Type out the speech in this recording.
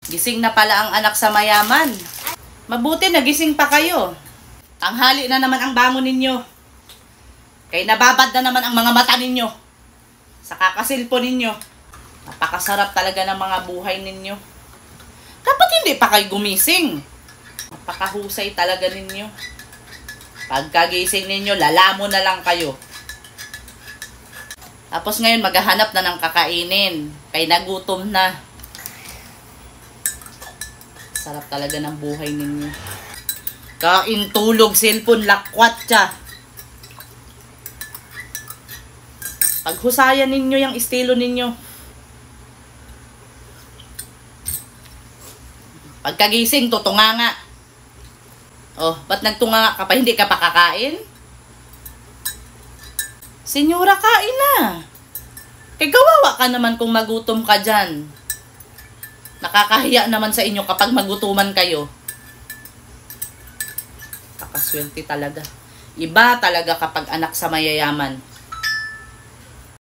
Gising na pala ang anak sa mayaman. Mabuti nagising pa kayo. Tanghali na naman ang bangon ninyo. Kaya nababad na naman ang mga mata ninyo. Sa kakasilpo ninyo. Napakasarap talaga ng mga buhay ninyo. Dapat hindi pa kayo gumising. Napakahusay talaga ninyo. Pagkagising ninyo, lalamo na lang kayo. Tapos ngayon maghahanap na ng kakainin. Kaya nagutom na. Sarap talaga ng buhay ninyo. Kain, tulog, cellphone, lakwat siya. Paghusayan ninyo yung estilo ninyo. Pagkagising, tutunganga. Oh, ba't nagtunganga ka pa? Hindi ka pa kakain? Senyora, kain na. Kaya kawawa ka naman kung magutom ka dyan. Nakakahiya naman sa inyo kapag magutuman kayo. Kakaswerte talaga. Iba talaga kapag anak sa mayayaman.